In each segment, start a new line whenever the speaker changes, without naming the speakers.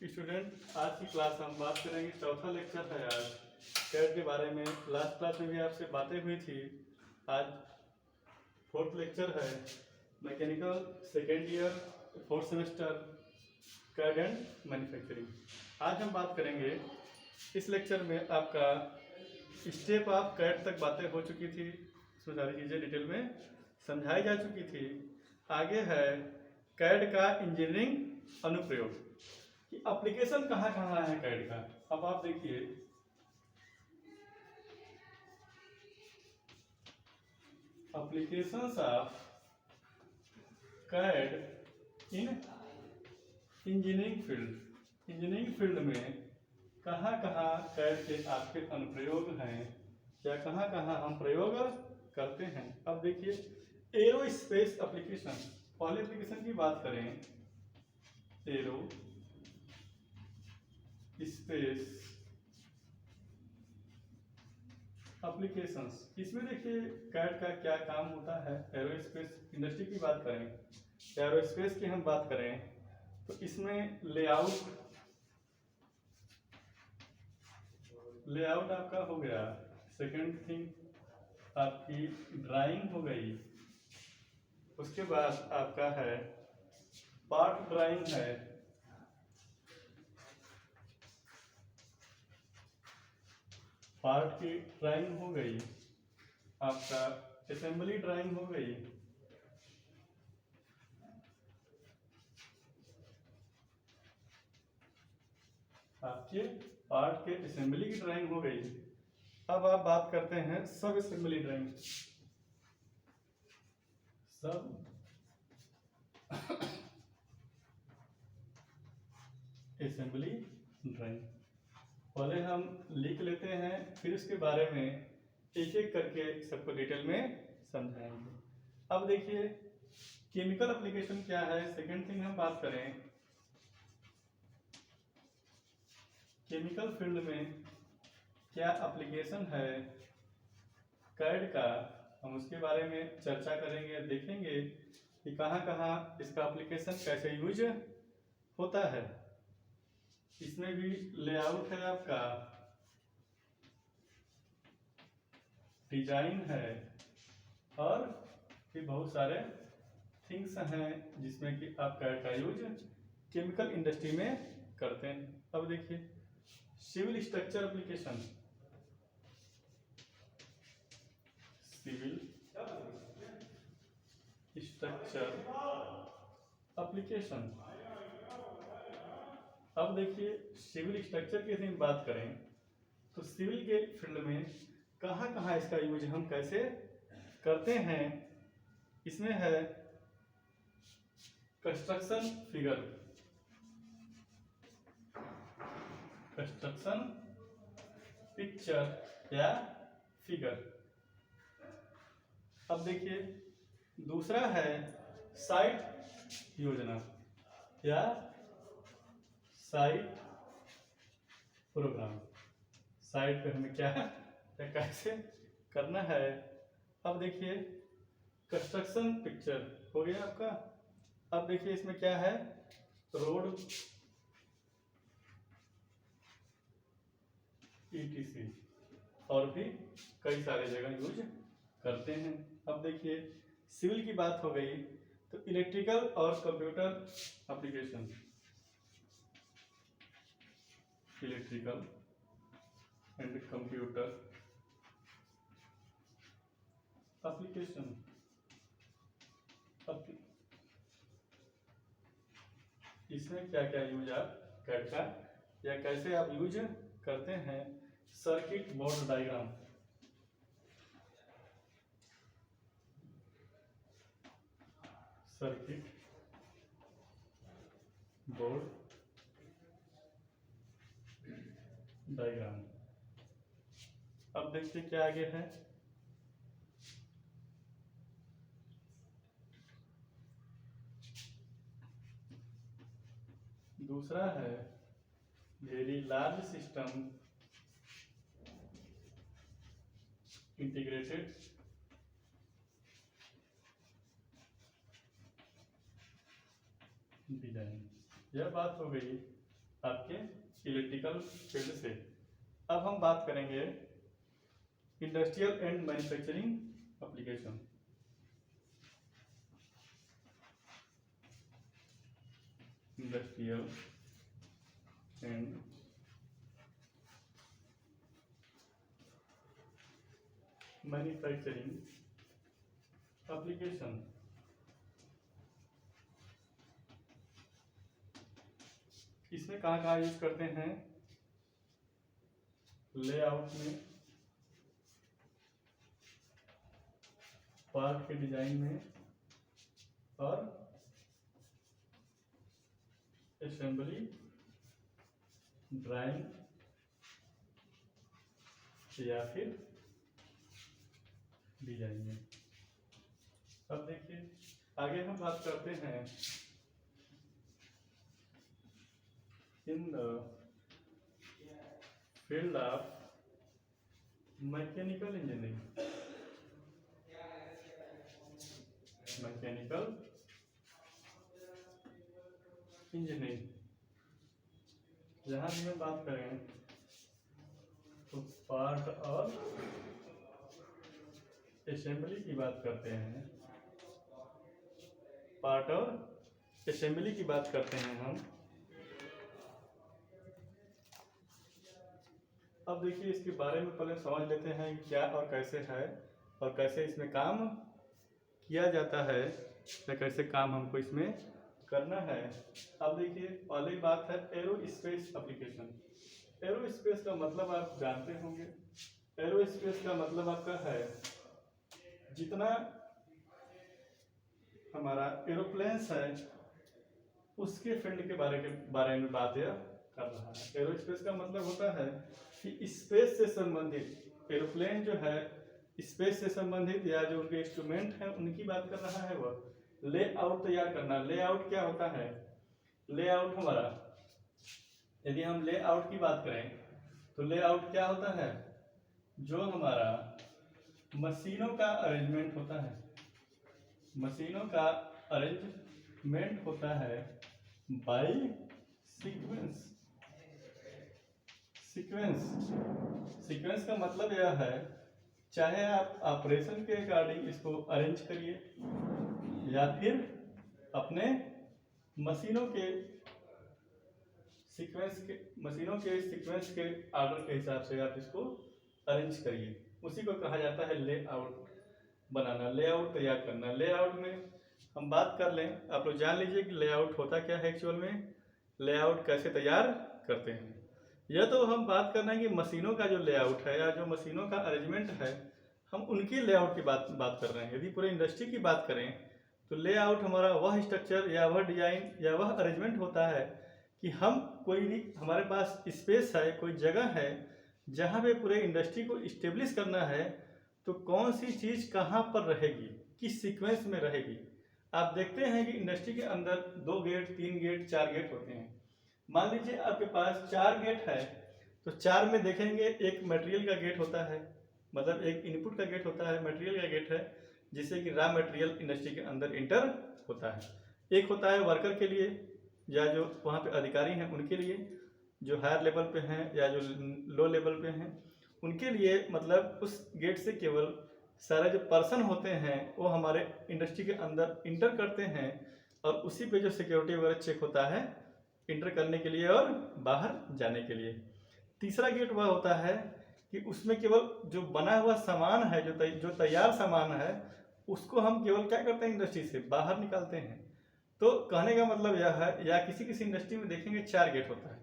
Student, आज की class हम बात करेंगे। चौथा लेक्चर है आज कैड के बारे में। लास्ट क्लास में भी आपसे बातें हुई थी। आज फोर्थ लेक्चर है, mechanical second year fourth semester, CAD and manufacturing. आज हम बात करेंगे। इस लेक्चर में आपका स्टेप ऑफ कैड तक बातें हो चुकी थी, इसमें सारी चीज़ें डिटेल में समझाई जा चुकी थी। आगे है कैड का इंजीनियरिंग अनुप्रयोग कि एप्लीकेशन कहाँ कहाँ है कैड का। अब आप देखिए, applications of CAD in engineering field. Engineering field में कहाँ कहाँ कैड के आपके अनुप्रयोग हैं या कहाँ कहाँ हम प्रयोग करते हैं। अब देखिए, एरोस्पेस एप्लीकेशन। पहले एप्लीकेशन की बात करें, एरो स्पेस एप्लीकेशंस। इसमें देखिए कैड का क्या काम होता है। एरोस्पेस इंडस्ट्री की बात करें, एरोस्पेस की हम बात करें तो इसमें लेआउट आपका हो गया। सेकंड थिंग आपकी ड्राइंग हो गई। उसके बाद आपका है पार्ट ड्राइंग है। पार्ट की ड्राइंग हो गई, आपका असेंबली ड्राइंग हो गई, आपके पार्ट के असेंबली की ड्राइंग हो गई। अब आप बात करते हैं सब असेंबली ड्राइंग। सब असेंबली ड्राइंग पहले हम लिख लेते हैं, फिर उसके बारे में एक एक करके सबको डिटेल में समझाएंगे। अब देखिए केमिकल एप्लीकेशन क्या है। सेकंड थिंग हम बात करें केमिकल फील्ड में क्या एप्लीकेशन है कैड का, हम उसके बारे में चर्चा करेंगे। देखेंगे कि कहाँ कहाँ इसका एप्लीकेशन कैसे यूज होता है। इसमें भी लेआउट है, आपका डिजाइन है, और भी बहुत सारे थिंग्स हैं जिसमें कि आप कैड का यूज केमिकल इंडस्ट्री में करते हैं। अब देखिए civil structure application. Civil structure application. अब देखिए सिविल स्ट्रक्चर की हम बात करें तो सिविल के फील्ड में कहाँ कहाँ इसका यूज हम कैसे करते हैं। इसमें है कंस्ट्रक्शन फिगर, कंस्ट्रक्शन पिक्चर या फिगर। अब देखिए दूसरा है साइट योजना या साइट प्रोग्राम। साइट पे हमें क्या या कैसे करना है। अब देखिए कंस्ट्रक्शन पिक्चर हो गया आपका। अब देखिए इसमें क्या है, रोड ETC और भी कई सारे जगह यूज करते हैं। अब देखिए सिविल की बात हो गई तो इलेक्ट्रिकल और computer application. Electrical and computer application. इसमें क्या क्या यूज आप कैड का या कैसे आप यूज करते हैं। Circuit board diagram, circuit board diagram. अब देखते क्या आगे है। दूसरा है very large system integrated design. यह बात हो गई आपके इलेक्ट्रिकल फील्ड से। अब हम बात करेंगे industrial and manufacturing application. Industrial and manufacturing application. इसमें कहाँ कहाँ यूज करते हैं? लेआउट में, पार्ट के डिजाइन में और असेंबली, ड्राइंग या फिर डिजाइन में। अब देखिए आगे हम बात करते हैं in the field of mechanical engineering. Mechanical engineering जहाँ भी हम बात करें तो पार्ट और असेंबली की बात करते हैं। पार्ट और असेंबली की बात करते हैं हम। अब देखिए इसके बारे में पहले समझ लेते हैं क्या और कैसे है और कैसे इसमें काम किया जाता है या कैसे काम हमको इसमें करना है। अब देखिए पहली बात है एरोस्पेस एप्लीकेशन। एरोस्पेस का मतलब आप जानते होंगे। एरोस्पेस का मतलब आपका है जितना हमारा एरोप्लेन्स है उसके फील्ड के बारे में बात यह कर रहा है। एरोस्पेस का मतलब होता है कि स्पेस से संबंधित एरोप्लेन जो है, स्पेस से संबंधित या जो उनके इंस्ट्रूमेंट हैं उनकी बात कर रहा है। वह लेआउट तैयार करना। लेआउट क्या होता है? लेआउट हमारा, यदि हम लेआउट की बात करें तो लेआउट क्या होता है? जो हमारा मशीनों का अरेंजमेंट होता है, मशीनों का अरेंजमेंट होता है बाय सीक्वेंस। सीक्वेंस का मतलब यह है चाहे आप ऑपरेशन के अकॉर्डिंग इसको अरेंज करिए या फिर अपने मशीनों के सीक्वेंस के ऑर्डर के हिसाब से आप इसको अरेंज करिए। उसी को कहा जाता है लेआउट बनाना, लेआउट तैयार करना। लेआउट में हम बात कर लें, आप लोग जान लीजिए कि लेआउट होता क्या है एक्चुअल में, लेआउट कैसे तैयार करते हैं। यह तो हम बात करना है कि मशीनों का जो लेआउट है या जो मशीनों का अरेंजमेंट है हम उनकी लेआउट की बात कर रहे हैं। यदि पूरे इंडस्ट्री की बात करें तो लेआउट हमारा वह स्ट्रक्चर या वह डिजाइन या वह अरेंजमेंट होता है कि हम कोई भी, हमारे पास स्पेस है, कोई जगह है जहाँ पे पूरे इंडस्ट्री को इस्टेब्लिश करना है तो कौन सी चीज़ कहाँ पर रहेगी, किस सीक्वेंस में रहेगी। आप देखते हैं कि इंडस्ट्री के अंदर 2 गेट, 3 गेट, 4 गेट होते हैं। मान लीजिए आपके पास 4 गेट है तो 4 में देखेंगे एक मटेरियल का गेट होता है, मतलब एक इनपुट का गेट होता है, मटेरियल का गेट है जिससे कि रॉ मटेरियल इंडस्ट्री के अंदर इंटर होता है। एक होता है वर्कर के लिए या जो वहाँ पे अधिकारी हैं उनके लिए, जो हायर लेवल पे हैं या जो लो लेवल पे हैं उनके लिए, मतलब उस गेट से केवल सारे जो पर्सन होते हैं वो हमारे इंडस्ट्री के अंदर इंटर करते हैं और उसी पे जो सिक्योरिटी वगैरह चेक होता है इंटर करने के लिए और बाहर जाने के लिए। तीसरा गेट वह होता है कि उसमें केवल जो बना हुआ सामान है, जो तैयार सामान है उसको हम केवल क्या करते हैं, इंडस्ट्री से बाहर निकालते हैं। तो कहने का मतलब यह है, या किसी इंडस्ट्री में देखेंगे 4 गेट होता है।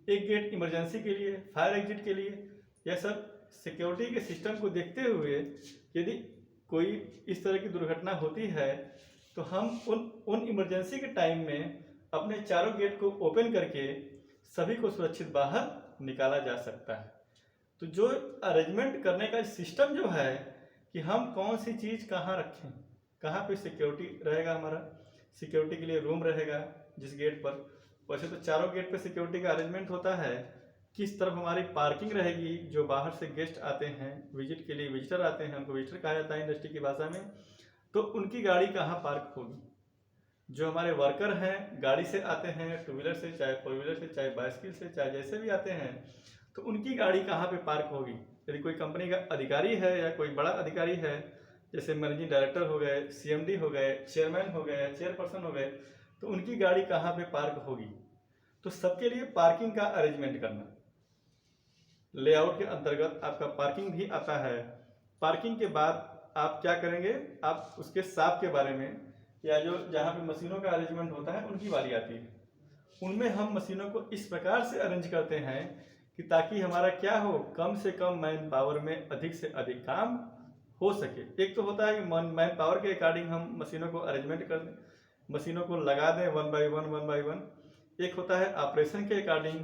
एक गेट इमरजेंसी के लिए, फायर एग्जिट के लिए, यह सब सिक्योरिटी के सिस्टम को देखते हुए यदि कोई इस तरह की दुर्घटना होती है तो हम उन इमरजेंसी के टाइम में अपने चारों गेट को ओपन करके सभी को सुरक्षित बाहर निकाला जा सकता है। तो जो अरेंजमेंट करने का सिस्टम जो है कि हम कौन सी चीज़ कहाँ रखें, कहाँ पे सिक्योरिटी रहेगा, हमारा सिक्योरिटी के लिए रूम रहेगा जिस गेट पर, वैसे तो चारों गेट पे सिक्योरिटी का अरेंजमेंट होता है। किस तरफ हमारी पार्किंग रहेगी, जो बाहर से गेस्ट आते हैं विजिट के लिए, विजिटर आते हैं, उनको विजिटर कहा जाता है इंडस्ट्री की भाषा में, तो उनकी गाड़ी कहाँ पार्क होगी। जो हमारे वर्कर हैं गाड़ी से आते हैं, टू व्हीलर से, चाहे फोर व्हीलर से, चाहे बाइसिकल से, चाहे जैसे भी आते हैं, तो उनकी गाड़ी कहाँ पे पार्क होगी। यदि कोई कंपनी का अधिकारी है या कोई बड़ा अधिकारी है, जैसे मैनेजिंग डायरेक्टर हो गए, सीएमडी हो गए, चेयरमैन हो गए, चेयरपर्सन हो गए, तो उनकी गाड़ी कहाँ पे पार्क होगी। तो सबके लिए पार्किंग का अरेंजमेंट करना, लेआउट के अंतर्गत आपका पार्किंग भी आता है। पार्किंग के बाद आप क्या करेंगे, आप उसके साफ के बारे में, या जो जहाँ पे मशीनों का अरेंजमेंट होता है उनकी बारी आती है। उनमें हम मशीनों को इस प्रकार से अरेंज करते हैं कि ताकि हमारा क्या हो, कम से कम मैन पावर में अधिक से अधिक काम हो सके। एक तो होता है कि मैन पावर के अकॉर्डिंग हम मशीनों को अरेंजमेंट कर दें, मशीनों को लगा दें वन बाई वन। एक होता है ऑपरेशन के अकॉर्डिंग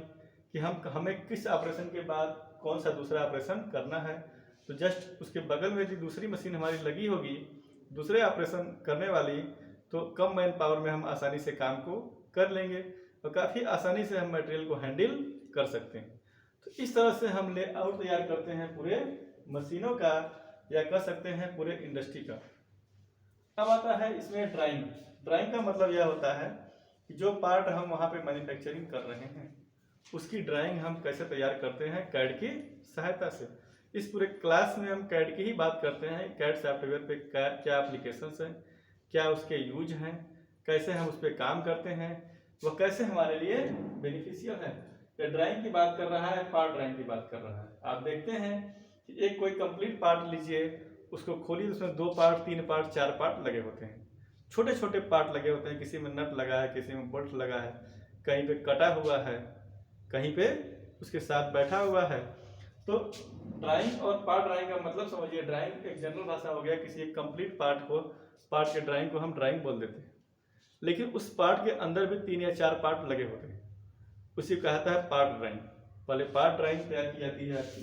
कि हमें किस ऑपरेशन के बाद कौन सा दूसरा ऑपरेशन करना है। तो जस्ट उसके बगल में यदि दूसरी मशीन हमारी लगी होगी दूसरे ऑपरेशन करने वाली, तो कम मैन पावर में हम आसानी से काम को कर लेंगे और काफ़ी आसानी से हम मटेरियल को हैंडल कर सकते हैं। तो इस तरह से हम लेआउट तैयार करते हैं पूरे मशीनों का, या कह सकते हैं पूरे इंडस्ट्री का। अब आता है इसमें ड्राइंग। ड्राइंग का मतलब यह होता है कि जो पार्ट हम वहाँ पे मैन्युफैक्चरिंग कर रहे हैं उसकी ड्राइंग हम कैसे तैयार करते हैं कैड की सहायता से। इस पूरे क्लास में हम कैड की ही बात करते हैं। कैड सॉफ्टवेयर पे क्या एप्लीकेशंस हैं, क्या उसके यूज हैं, कैसे हम उस पर काम करते हैं, वह कैसे हमारे लिए बेनिफिशियल है। या ड्राइंग की बात कर रहा है, पार्ट ड्राइंग की बात कर रहा है। आप देखते हैं कि एक कोई कंप्लीट पार्ट लीजिए, उसको खोलिए, उसमें 2 पार्ट 3 पार्ट 4 पार्ट लगे होते हैं, छोटे छोटे पार्ट लगे होते हैं। किसी में नट लगा है, किसी में बोल्ट लगा है, कहीं पे कटा हुआ है, कहीं पे उसके साथ बैठा हुआ है। तो ड्राइंग और पार्ट ड्राइंग का मतलब समझिए, ड्राइंग एक जनरल भाषा हो गया, किसी एक कंप्लीट पार्ट को, पार्ट के ड्राइंग को हम ड्राइंग बोल देते हैं। लेकिन उस पार्ट के अंदर भी 3 या 4 पार्ट लगे होते हैं, उसी को कहता है पार्ट ड्राइंग। पहले पार्ट ड्राइंग तैयार की जाती है आपकी,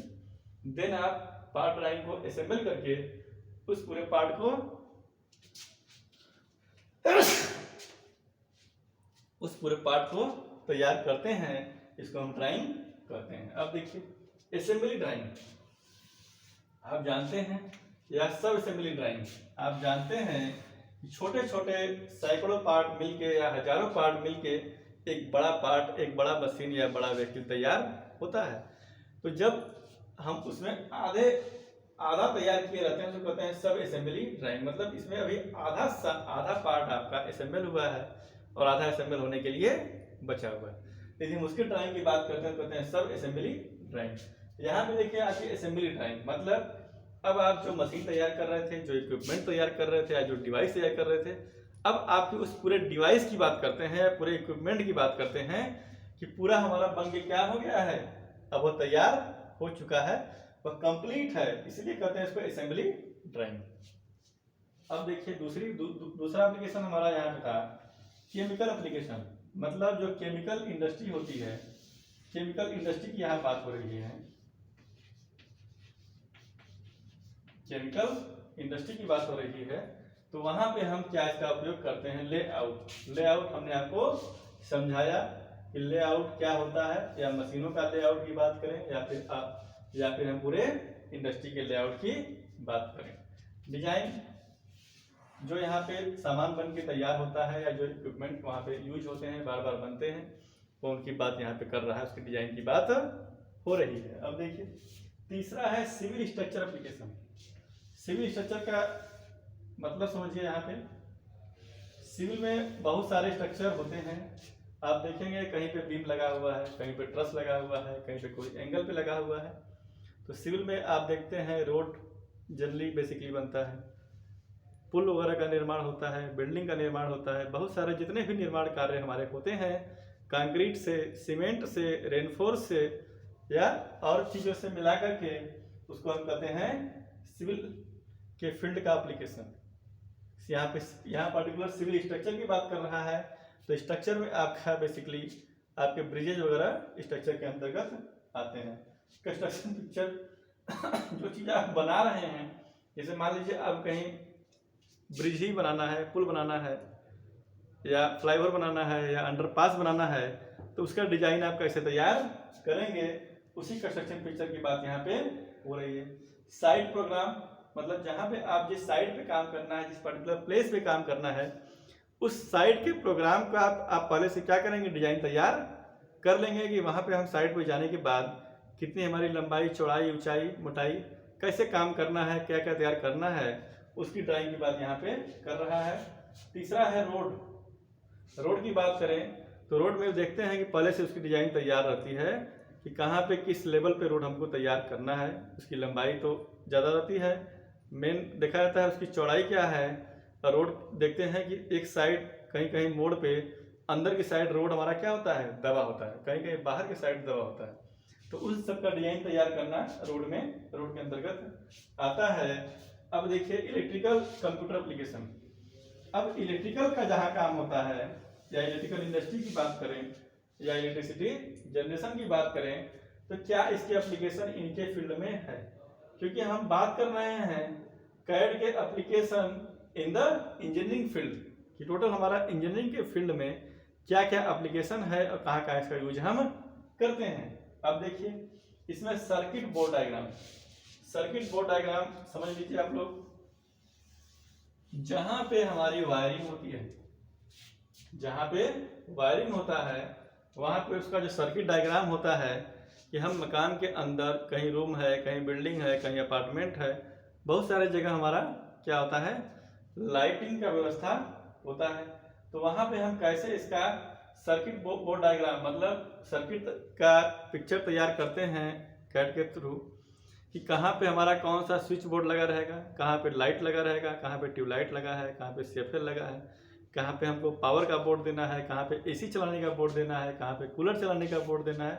देन आप पार्ट ड्राइंग को असेंबल करके उस पूरे पार्ट को तैयार करते हैं। इसको हम ड्राइंग कहते हैं। अब देखिए असेंबली ड्राइंग आप जानते हैं, या सब असेंबली ड्राइंग आप जानते हैं कि छोटे छोटे सैकड़ों पार्ट मिलके या हजारों पार्ट मिलके एक बड़ा पार्ट, एक बड़ा मशीन या बड़ा व्हीकल तैयार होता है। तो जब हम उसमें आधा तैयार किए रहते हैं तो कहते हैं सब असेंबली ड्राइंग। मतलब इसमें अभी आधा पार्ट आपका असेंबल हुआ है और आधा असेंबल होने के लिए बचा हुआ है। यदि हम उसकी ड्राइंग की बात करते हैं तो कहते हैं सब असेंबली ड्राइंग। यहाँ पे देखिए आपकी असेंबली ड्राइंग मतलब अब आप जो मशीन तैयार कर रहे थे, जो इक्विपमेंट तैयार कर रहे थे या जो डिवाइस तैयार कर रहे थे, अब आपकी उस पूरे डिवाइस की बात करते हैं, पूरे इक्विपमेंट की बात करते हैं कि पूरा हमारा बन के क्या हो गया है, अब वो तैयार हो चुका है, वह कंप्लीट है, इसलिए कहते हैं इसको असेंबली ड्राइंग। अब देखिए दूसरा एप्लीकेशन हमारा यहाँ पे था केमिकल एप्लीकेशन। मतलब जो केमिकल इंडस्ट्री होती है, केमिकल इंडस्ट्री की यहाँ बात हो रही है, केमिकल इंडस्ट्री की बात हो रही है, तो वहां पे हम क्या इसका उपयोग करते हैं, लेआउट। लेआउट हमने आपको समझाया कि लेआउट क्या होता है, या मशीनों का लेआउट की बात करें या फिर हम पूरे इंडस्ट्री के लेआउट की बात करें। डिजाइन जो यहाँ पे सामान बन के तैयार होता है या जो इक्विपमेंट वहाँ पे यूज होते हैं, बार बार बनते हैं, वो उनकी बात यहाँ पे कर रहा है, उसकी डिजाइन की बात हो रही है। अब देखिए तीसरा है civil structure application. Civil structure का मतलब समझिए, यहाँ पे सिविल में बहुत सारे स्ट्रक्चर होते हैं। आप देखेंगे कहीं पे बीम लगा हुआ है, कहीं पे ट्रस लगा हुआ है, कहीं पे कोई एंगल पे लगा हुआ है। तो सिविल में आप देखते हैं रोड जनरली बेसिकली बनता है, पुल वगैरह का निर्माण होता है, बिल्डिंग का निर्माण होता है, बहुत सारे जितने भी निर्माण कार्य हमारे होते हैं कंक्रीट से, सीमेंट से, रेनफोर्स से या और चीज़ों से मिला करके उसको हम कहते हैं सिविल के फील्ड का एप्लीकेशन। यहाँ पर्टिकुलर सिविल स्ट्रक्चर की बात कर रहा है, तो स्ट्रक्चर में आपका बेसिकली आपके ब्रिजेज वगैरह स्ट्रक्चर के अंतर्गत आते हैं। कंस्ट्रक्शन पिक्चर जो चीज़ आप बना रहे हैं, जैसे मान लीजिए आप कहीं ब्रिज ही बनाना है, पुल बनाना है, या फ्लाईओवर बनाना है, या अंडरपास बनाना है, तो उसका डिजाइन आप कैसे तैयार करेंगे, उसी कंस्ट्रक्शन पिक्चर की बात यहाँ पे हो रही है। साइट प्रोग्राम मतलब जहाँ पे आप जिस साइट पे काम करना है, जिस पर्टिकुलर प्लेस पे काम करना है, उस साइट के प्रोग्राम को आप पहले से क्या करेंगे, डिजाइन तैयार कर लेंगे कि वहाँ पे हम साइट पे जाने के बाद कितनी हमारी लंबाई, चौड़ाई, ऊंचाई, मोटाई, कैसे काम करना है, क्या क्या तैयार करना है, उसकी ड्राइंग की बात यहाँ पे कर रहा है। तीसरा है रोड की बात करें तो रोड में देखते हैं कि पहले से उसकी डिजाइन तैयार रहती है कि कहाँ पे किस लेवल पे रोड हमको तैयार करना है। उसकी लंबाई तो ज़्यादा रहती है, मेन देखा जाता है उसकी चौड़ाई क्या है। रोड देखते हैं कि एक साइड कहीं कहीं मोड़ पे अंदर की साइड रोड हमारा क्या होता है, दबा होता है, कहीं कहीं बाहर की साइड दबा होता है। तो उस सब का डिजाइन तैयार करना रोड के अंतर्गत आता है। अब देखिए इलेक्ट्रिकल कंप्यूटर एप्लीकेशन। अब इलेक्ट्रिकल का जहाँ काम होता है या इलेक्ट्रिकल इंडस्ट्री की बात करें या इलेक्ट्रिसिटी जनरेशन की बात करें तो क्या इसके एप्लीकेशन इनके फील्ड में है, क्योंकि हम बात कर रहे हैं कैड के application in the engineering field कि टोटल हमारा इंजीनियरिंग के फील्ड में क्या क्या एप्लीकेशन है और कहाँ कहाँ इसका यूज हम करते हैं। अब देखिए इसमें सर्किट बोर्ड डायग्राम समझ लीजिए आप लोग। जहां पे हमारी वायरिंग होती है, जहां पे वायरिंग होता है वहां पे उसका जो सर्किट डायग्राम होता है कि हम मकान के अंदर कहीं रूम है, कहीं बिल्डिंग है, कहीं अपार्टमेंट है, बहुत सारे जगह हमारा क्या होता है, लाइटिंग का व्यवस्था होता है। तो वहां पे हम कैसे इसका सर्किट बोर्ड डायग्राम मतलब सर्किट का पिक्चर तैयार करते हैं कैड के थ्रू कि कहाँ पे हमारा कौन सा स्विच बोर्ड लगा रहेगा, कहाँ पे लाइट लगा रहेगा, कहाँ पे ट्यूबलाइट लगा है, कहाँ पे सीएफएल लगा है, कहाँ पे हमको पावर का बोर्ड देना है, कहाँ पे एसी चलाने का बोर्ड देना है, कहाँ पे कूलर चलाने का बोर्ड देना है।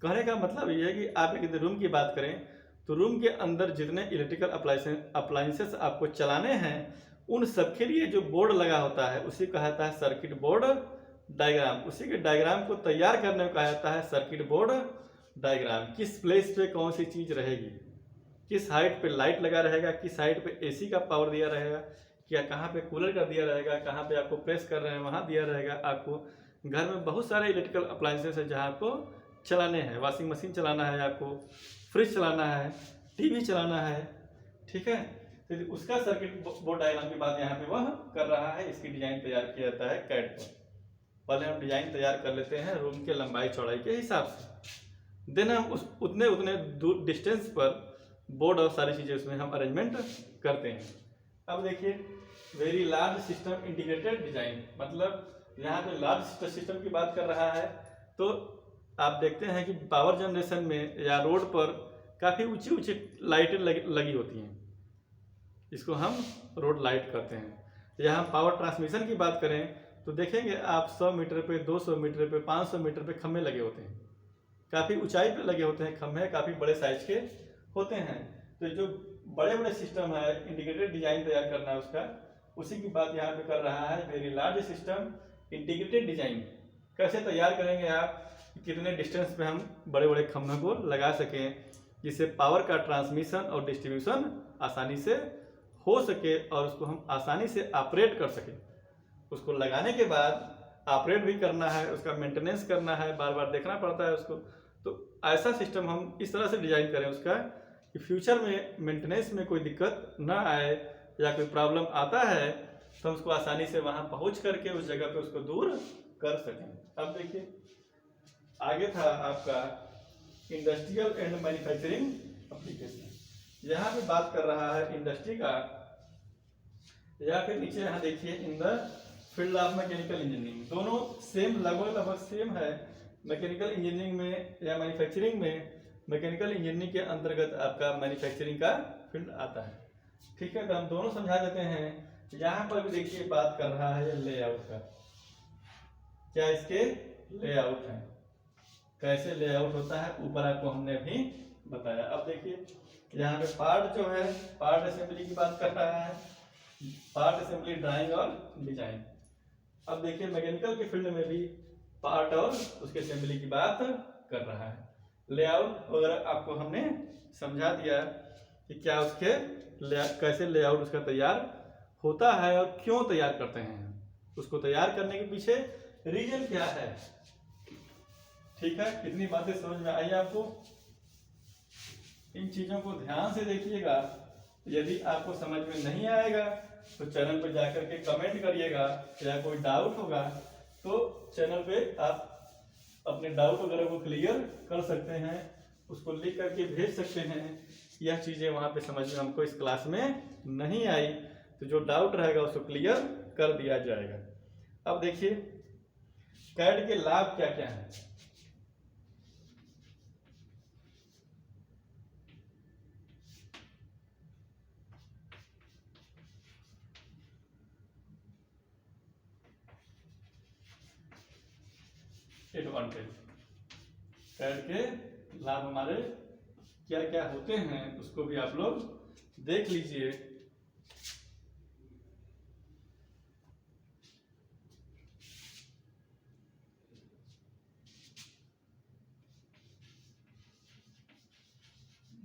कहने का मतलब ये है कि आप एक रूम की बात करें तो रूम के अंदर जितने इलेक्ट्रिकल अप्लायंसेस आपको चलाने हैं उन सब के लिए जो बोर्ड लगा होता है उसी कहता है सर्किट बोर्ड डायग्राम। उसी के डायग्राम को तैयार करने को कहा जाता है सर्किट बोर्ड डायग्राम। किस प्लेस पे कौन सी चीज रहेगी, किस हाइट पे लाइट लगा रहेगा, किस हाइट पे एसी का पावर दिया रहेगा, क्या कहाँ पे कूलर का दिया रहेगा, कहाँ पे आपको प्रेस कर रहे हैं वहाँ दिया रहेगा। आपको घर में बहुत सारे इलेक्ट्रिकल अप्लायंसेस है जहाँ आपको चलाने हैं, वॉशिंग मशीन चलाना है, आपको फ्रिज चलाना है, टीवी चलाना है, ठीक है। तो उसका सर्किट बोर्ड डायग्राम की बात यहाँ पे वह कर रहा है। इसकी डिजाइन तैयार किया जाता है कैड पर। पहले हम डिजाइन तैयार कर लेते हैं रूम के लंबाई चौड़ाई के हिसाब से, देन हम उस उतने दूर डिस्टेंस पर बोर्ड और सारी चीज़ें उसमें हम अरेंजमेंट करते हैं। अब देखिए very large system integrated design, मतलब यहाँ पे लार्ज सिस्टम की बात कर रहा है। तो आप देखते हैं कि पावर जनरेशन में या रोड पर काफ़ी ऊंची ऊंची लाइटें लगी होती हैं, इसको हम रोड लाइट कहते हैं। या हम पावर ट्रांसमिशन की बात करें तो देखेंगे आप 100 मीटर पे, 200 मीटर पे, 500 मीटर पे खंभे लगे होते हैं, काफ़ी ऊंचाई पे लगे होते हैं खंभे, काफ़ी बड़े साइज के होते हैं। तो जो बड़े बड़े सिस्टम है इंटीग्रेटेड डिजाइन तैयार करना है उसका, उसी की बात यहाँ पे कर रहा है। Very large system integrated design कैसे तैयार करेंगे आप, कितने डिस्टेंस पे हम बड़े बड़े खंभे को लगा सकें जिससे पावर का ट्रांसमिशन और डिस्ट्रीब्यूशन आसानी से हो सके और उसको हम आसानी से ऑपरेट कर सकें। उसको लगाने के बाद ऑपरेट भी करना है, उसका मेंटेनेंस करना है, बार बार देखना पड़ता है उसको। तो ऐसा सिस्टम हम इस तरह से डिजाइन करें उसका कि फ्यूचर में मेंटेनेंस में कोई दिक्कत ना आए या कोई प्रॉब्लम आता है तो हम उसको आसानी से वहां पहुंच करके उस जगह पे उसको दूर कर सकें। अब देखिए आगे था आपका इंडस्ट्रियल एंड मैन्युफैक्चरिंग एप्लीकेशन। यहाँ पे बात कर रहा है इंडस्ट्री का, या फिर नीचे यहाँ देखिए in the field of mechanical engineering. दोनों सेम लगभग सेम है। मैकेनिकल इंजीनियरिंग में या मैन्युफैक्चरिंग में, मैकेनिकल इंजीनियरिंग के अंतर्गत आपका मैन्युफैक्चरिंग का फील्ड आता है, ठीक है। तो हम दोनों समझा देते हैं। यहाँ पर भी देखिए बात कर रहा है लेआउट का, क्या इसके लेआउट है, कैसे लेआउट होता है, ऊपर आपको हमने भी बताया। अब देखिए यहाँ पे पार्ट जो है पार्ट असेंबली की बात कर रहा है, पार्ट असेंबली ड्राइंग और डिजाइन। अब देखिए मैकेनिकल के फील्ड में भी पार्ट और उसके असेंबली की बात कर रहा है। लेआउट वगैरह आपको हमने समझा दिया कि क्या उसके कैसे लेआउट उसका तैयार होता है और क्यों तैयार करते हैं, उसको तैयार करने के पीछे रीजन क्या है, ठीक है। कितनी बातें समझ में आई आपको। इन चीजों को ध्यान से देखिएगा, यदि आपको समझ में नहीं आएगा तो चैनल पे जाकर के कमेंट करिएगा, या कोई डाउट होगा तो चैनल पे आप अपने डाउट वगैरह को क्लियर कर सकते हैं, उसको लिख करके भेज सकते हैं। यह चीज़ें वहाँ पे समझ में हमको इस क्लास में नहीं आई तो जो डाउट रहेगा उसको क्लियर कर दिया जाएगा। अब देखिए कैड के लाभ क्या क्या हैं। एडवांटेज, कैड के लाभ हमारे क्या क्या होते हैं उसको भी आप लोग देख लीजिए।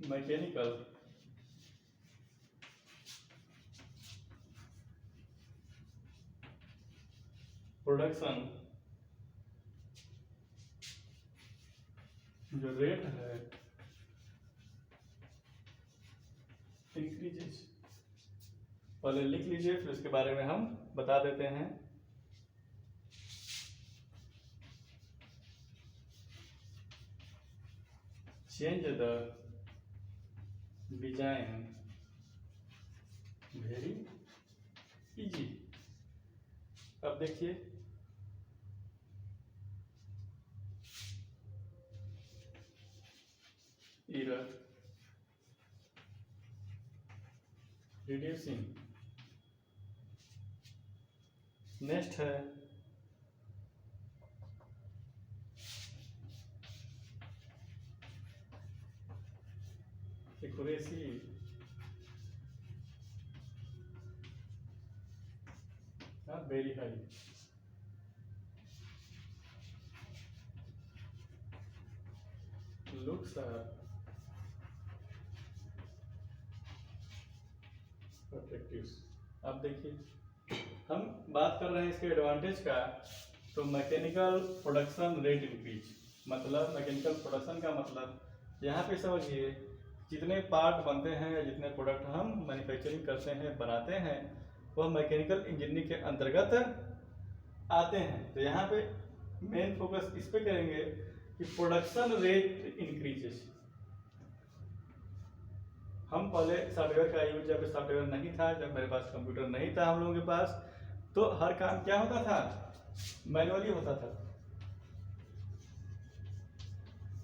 मैकेनिकल प्रोडक्शन जो रेट है इंक्रीजेस, पहले लिख लीजिए फिर उसके बारे में हम बता देते हैं। Change the design very easy. अब देखिए एरर रिड्यूसिंग, नेक्स्ट है accuracy, very high. Looks are attractive. अब देखिए हम बात कर रहे हैं इसके एडवांटेज का, तो मैकेनिकल प्रोडक्शन रेट इंक्रीज, मतलब मैकेनिकल प्रोडक्शन का मतलब यहाँ पे समझिए जितने पार्ट बनते हैं या जितने प्रोडक्ट हम मैन्युफैक्चरिंग करते हैं बनाते हैं वह मैकेनिकल इंजीनियरिंग के अंतर्गत आते हैं। तो यहाँ पे मेन फोकस इस पे करेंगे कि प्रोडक्शन रेट इंक्रीजेस। हम पहले सॉफ्टवेयर का यूज, जब सॉफ्टवेयर नहीं था, जब मेरे पास कंप्यूटर नहीं था हम लोगों के पास, तो हर काम क्या होता था, मैनुअली होता था,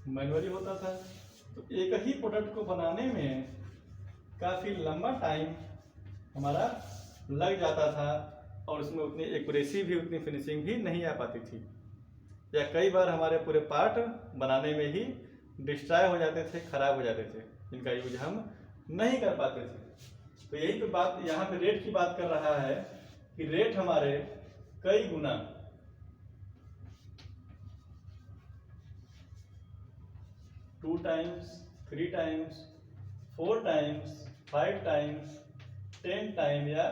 मैनुअली होता था। तो एक ही प्रोडक्ट को बनाने में काफ़ी लंबा टाइम हमारा लग जाता था और उसमें उतनी एक्यूरेसी भी, उतनी फिनिशिंग भी नहीं आ पाती थी, या कई बार हमारे पूरे पार्ट बनाने में ही डिस्ट्रॉय हो जाते थे, खराब हो जाते थे, जिनका यूज हम नहीं कर पाते थे। तो यही पे बात, यहाँ पे रेट की बात कर रहा है कि रेट हमारे कई गुना 2 times, 3 times, 4 times, 5 times, 10 time या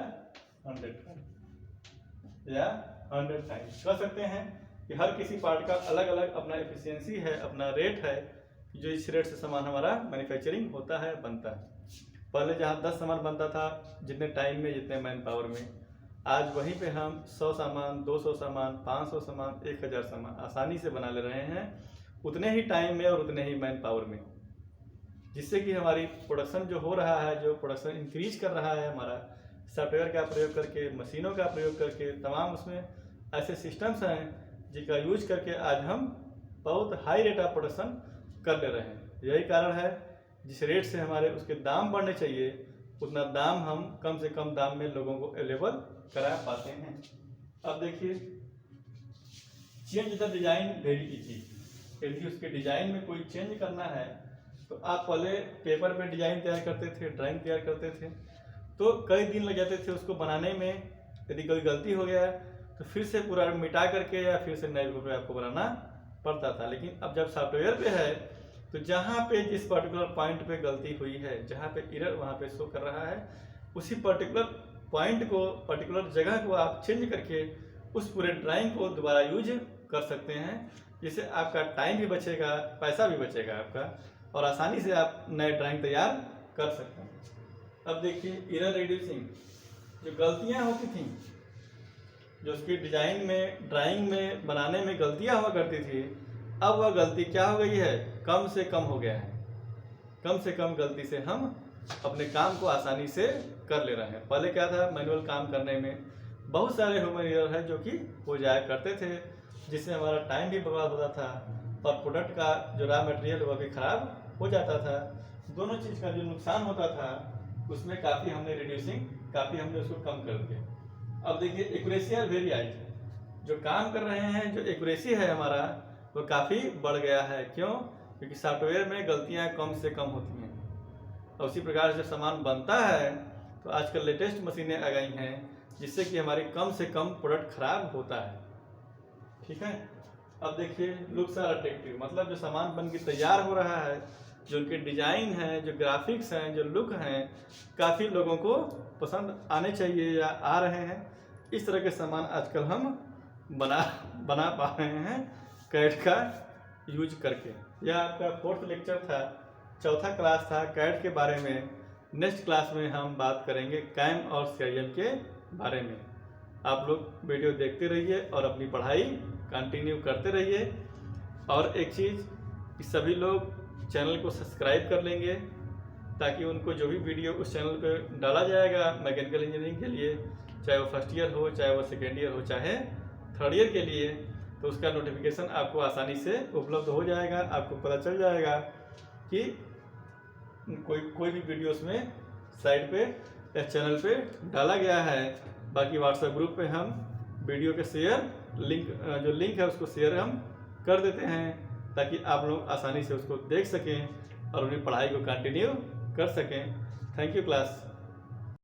100 टाइम या 100 टाइम्स कर सकते हैं। कि हर किसी पार्ट का अलग अलग अपना एफिशिएंसी है, अपना रेट है, जो इस रेट से सामान हमारा मैन्युफैक्चरिंग होता है, बनता है। पहले जहाँ 10 सामान बनता था जितने टाइम में, जितने मैन पावर में, आज वहीं पे हम 100 सामान, 200 सामान, 500 सामान, 1000 सामान आसानी से बना ले रहे हैं, उतने ही टाइम में और उतने ही मैन पावर में, जिससे कि हमारी प्रोडक्शन जो हो रहा है, जो प्रोडक्शन इंक्रीज कर रहा है हमारा, सॉफ्टवेयर का प्रयोग करके, मशीनों का प्रयोग करके, तमाम उसमें ऐसे सिस्टम्स हैं जिनका यूज करके आज हम बहुत हाई रेट ऑफ प्रोडक्शन कर ले रहे हैं। यही कारण है जिस रेट से हमारे उसके दाम बढ़ने चाहिए, उतना दाम हम कम से कम दाम में लोगों को अवेलेबल करा पाते हैं। अब देखिए change the design very easy. यदि उसके डिजाइन में कोई चेंज करना है तो आप पहले पेपर पे डिजाइन तैयार करते थे, ड्राइंग तैयार करते थे, तो कई दिन लग जाते थे उसको बनाने में। यदि कोई गलती हो गया तो फिर से पूरा मिटा करके या फिर से नए पेपर पे आपको बनाना पड़ता था। लेकिन अब जब सॉफ्टवेयर पे है तो जहाँ पे जिस पर्टिकुलर पॉइंट पे गलती हुई है, जहाँ पे एरर वहाँ पे शो कर रहा है, उसी पर्टिकुलर पॉइंट को, पर्टिकुलर जगह को आप चेंज करके उस पूरे ड्राइंग को दोबारा यूज कर सकते हैं, जिससे आपका टाइम भी बचेगा, पैसा भी बचेगा आपका, और आसानी से आप नए ड्राइंग तैयार कर सकते हैं। अब देखिए एरर रिड्यूसिंग, जो गलतियां होती थी, जो उसकी डिजाइन में, ड्राइंग में, बनाने में गलतियां हुआ करती थी, अब वह गलती क्या हो गई है, कम से कम हो गया है। कम से कम गलती से हम अपने काम को आसानी से कर ले रहे हैं। पहले क्या था, मैनुअल काम करने में बहुत सारे ह्यूमन एरर है जो कि हो जाया करते थे, जिससे हमारा टाइम भी बर्बाद होता था और प्रोडक्ट का जो रॉ मटेरियल वह भी खराब हो जाता था। दोनों चीज़ का जो नुकसान होता था उसमें काफ़ी हमने रिड्यूसिंग, काफ़ी हमने उसको कम कर दिया। अब देखिए एक्यूरेसी आर वेरी हाई, जो काम कर रहे हैं, जो एक्यूरेसी है हमारा वो काफ़ी बढ़ गया है। क्यों? क्योंकि सॉफ्टवेयर में गलतियां कम से कम होती हैं। और उसी प्रकार से सामान बनता है तो आजकल लेटेस्ट मशीनें आ गई हैं जिससे कि हमारी कम से कम प्रोडक्ट खराब होता है। ठीक है। अब देखिए लुक्स आर अट्रैक्टिव, मतलब जो सामान बन के तैयार हो रहा है, जो उनके डिजाइन है, जो ग्राफिक्स हैं, जो लुक हैं, काफ़ी लोगों को पसंद आने चाहिए या आ रहे हैं। इस तरह के सामान आजकल हम बना पा रहे हैं कैड का यूज करके। यह आपका 4th लेक्चर था, 4था क्लास था कैड के बारे में। नेक्स्ट क्लास में हम बात करेंगे कैम और सीआईएम के बारे में। आप लोग वीडियो देखते रहिए और अपनी पढ़ाई कंटिन्यू करते रहिए। और एक चीज़ कि सभी लोग चैनल को सब्सक्राइब कर लेंगे ताकि उनको जो भी वीडियो उस चैनल पर डाला जाएगा मैकेनिकल इंजीनियरिंग के लिए, चाहे वो फर्स्ट ईयर हो, चाहे वो सेकेंड ईयर हो, चाहे थर्ड ईयर के लिए, तो उसका नोटिफिकेशन आपको आसानी से उपलब्ध हो जाएगा। आपको पता चल जाएगा कि कोई भी वीडियो उसमें साइट पे या चैनल पे डाला गया है। बाकी व्हाट्सएप ग्रुप पे हम वीडियो के शेयर जो लिंक है उसको शेयर हम कर देते हैं ताकि आप लोग आसानी से उसको देख सकें और अपनी पढ़ाई को कंटिन्यू कर सकें। Thank you class.